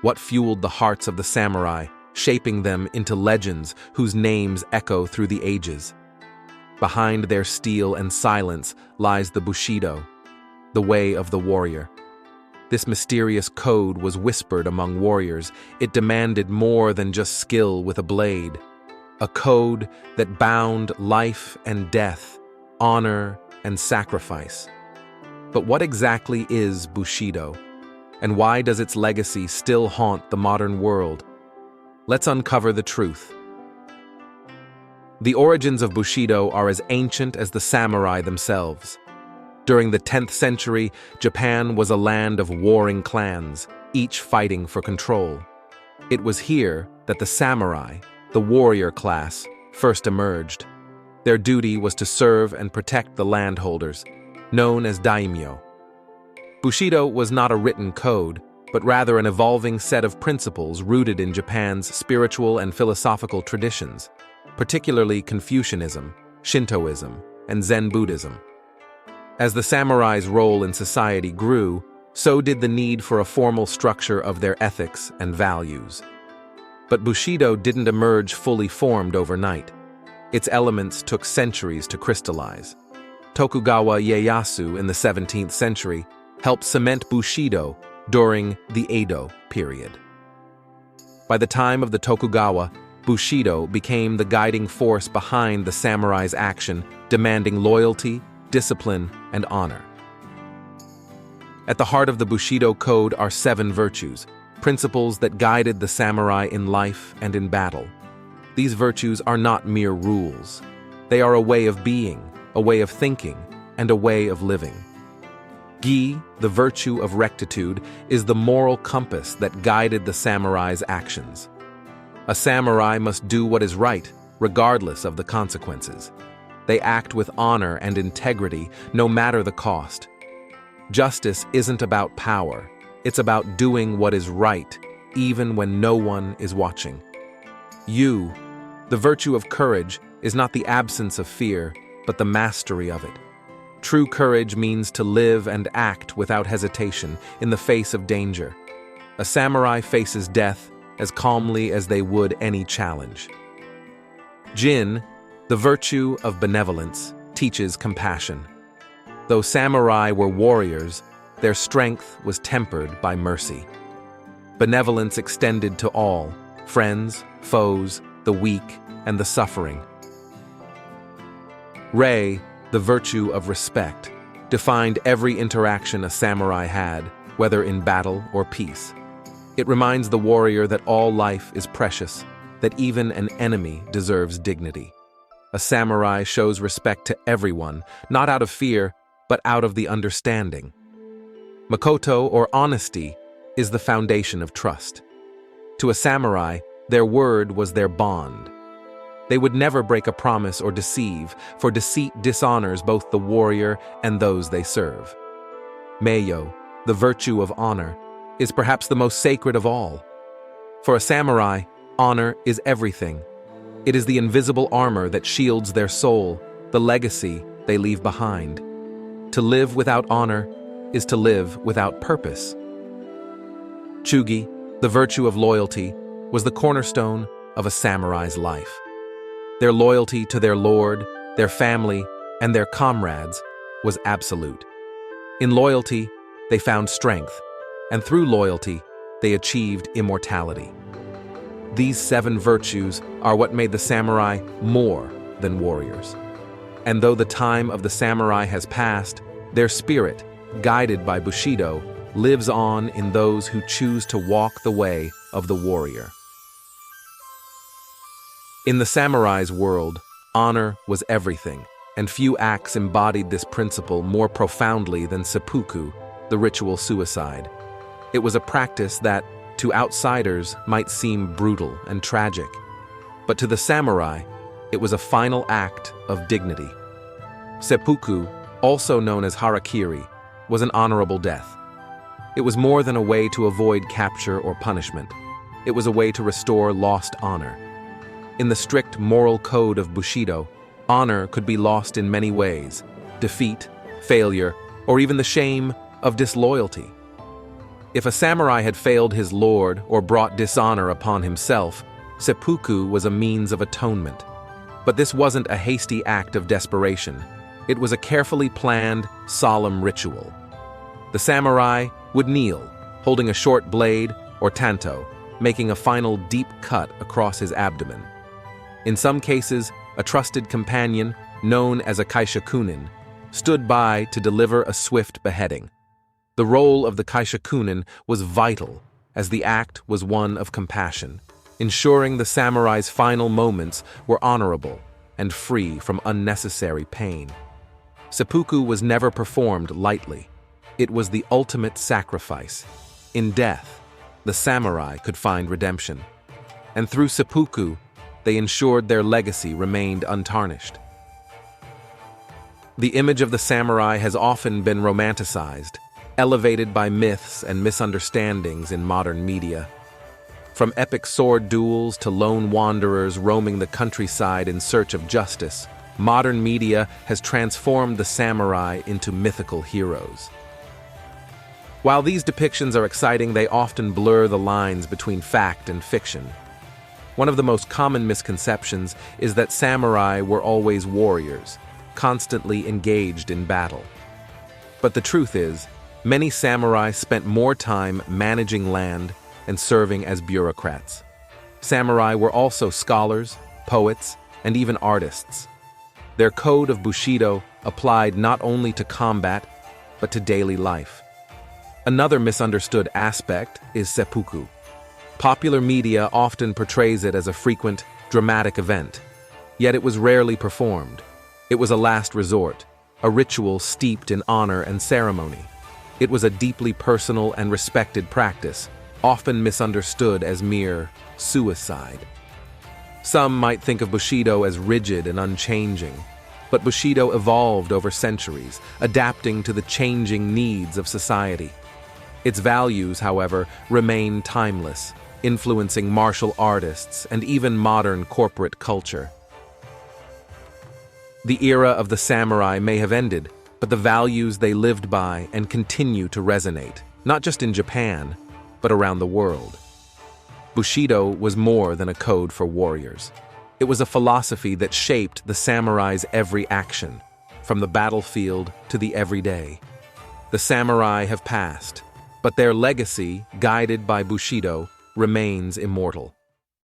What fueled the hearts of the samurai, shaping them into legends whose names echo through the ages? Behind their steel and silence lies the Bushido, the way of the warrior. This mysterious code was whispered among warriors. It demanded more than just skill with a blade. A code that bound life and death, honor and sacrifice. But what exactly is Bushido? And why does its legacy still haunt the modern world? Let's uncover the truth. The origins of Bushido are as ancient as the samurai themselves. During the 10th century, Japan was a land of warring clans, each fighting for control. It was here that the samurai, the warrior class, first emerged. Their duty was to serve and protect the landholders, known as daimyo. Bushido was not a written code, but rather an evolving set of principles rooted in Japan's spiritual and philosophical traditions, particularly Confucianism, Shintoism, and Zen Buddhism. As the samurai's role in society grew, so did the need for a formal structure of their ethics and values. But Bushido didn't emerge fully formed overnight. Its elements took centuries to crystallize. Tokugawa Ieyasu in the 17th century helped cement Bushido during the Edo period. By the time of the Tokugawa, Bushido became the guiding force behind the samurai's action, demanding loyalty, discipline, and honor. At the heart of the Bushido Code are 7 virtues, principles that guided the samurai in life and in battle. These virtues are not mere rules. They are a way of being, a way of thinking, and a way of living. Gi, the virtue of rectitude, is the moral compass that guided the samurai's actions. A samurai must do what is right, regardless of the consequences. They act with honor and integrity, no matter the cost. Justice isn't about power. It's about doing what is right, even when no one is watching. You, the virtue of courage, is not the absence of fear, but the mastery of it. True courage means to live and act without hesitation in the face of danger. A samurai faces death as calmly as they would any challenge. Jin, the virtue of benevolence, teaches compassion. Though samurai were warriors, their strength was tempered by mercy. Benevolence extended to all, friends, foes, the weak, and the suffering. Rei, the virtue of respect, defined every interaction a samurai had, whether in battle or peace. It reminds the warrior that all life is precious, that even an enemy deserves dignity. A samurai shows respect to everyone, not out of fear, but out of the understanding. Makoto, or honesty, is the foundation of trust. To a samurai, their word was their bond. They would never break a promise or deceive, for deceit dishonors both the warrior and those they serve. Meiyo, the virtue of honor, is perhaps the most sacred of all. For a samurai, honor is everything. It is the invisible armor that shields their soul, the legacy they leave behind. To live without honor is to live without purpose. Chugi, the virtue of loyalty, was the cornerstone of a samurai's life. Their loyalty to their lord, their family, and their comrades was absolute. In loyalty, they found strength, and through loyalty, they achieved immortality. These 7 virtues are what made the samurai more than warriors. And though the time of the samurai has passed, their spirit, guided by Bushido, lives on in those who choose to walk the way of the warrior. In the samurai's world, honor was everything, and few acts embodied this principle more profoundly than seppuku, the ritual suicide. It was a practice that, to outsiders, might seem brutal and tragic, but to the samurai, it was a final act of dignity. Seppuku, also known as harakiri, was an honorable death. It was more than a way to avoid capture or punishment. It was a way to restore lost honor. In the strict moral code of Bushido, honor could be lost in many ways: defeat, failure, or even the shame of disloyalty. If a samurai had failed his lord or brought dishonor upon himself, seppuku was a means of atonement. But this wasn't a hasty act of desperation. It was a carefully planned, solemn ritual. The samurai would kneel, holding a short blade or tanto, making a final deep cut across his abdomen. In some cases, a trusted companion, known as a kaishakunin, stood by to deliver a swift beheading. The role of the kaishakunin was vital, as the act was one of compassion, ensuring the samurai's final moments were honorable and free from unnecessary pain. Seppuku was never performed lightly. It was the ultimate sacrifice. In death, the samurai could find redemption. And through seppuku, they ensured their legacy remained untarnished. The image of the samurai has often been romanticized, elevated by myths and misunderstandings in modern media. From epic sword duels to lone wanderers roaming the countryside in search of justice, modern media has transformed the samurai into mythical heroes. While these depictions are exciting, they often blur the lines between fact and fiction. One of the most common misconceptions is that samurai were always warriors, constantly engaged in battle. But the truth is, many samurai spent more time managing land and serving as bureaucrats. Samurai were also scholars, poets, and even artists. Their code of Bushido applied not only to combat, but to daily life. Another misunderstood aspect is seppuku. Popular media often portrays it as a frequent, dramatic event, yet it was rarely performed. It was a last resort, a ritual steeped in honor and ceremony. It was a deeply personal and respected practice, often misunderstood as mere suicide. Some might think of Bushido as rigid and unchanging, but Bushido evolved over centuries, adapting to the changing needs of society. Its values, however, remain timeless, influencing martial artists and even modern corporate culture. The era of the samurai may have ended, but the values they lived by and continue to resonate, not just in Japan, but around the world. Bushido was more than a code for warriors. It was a philosophy that shaped the samurai's every action, from the battlefield to the everyday. The samurai have passed, but their legacy, guided by Bushido, remains immortal.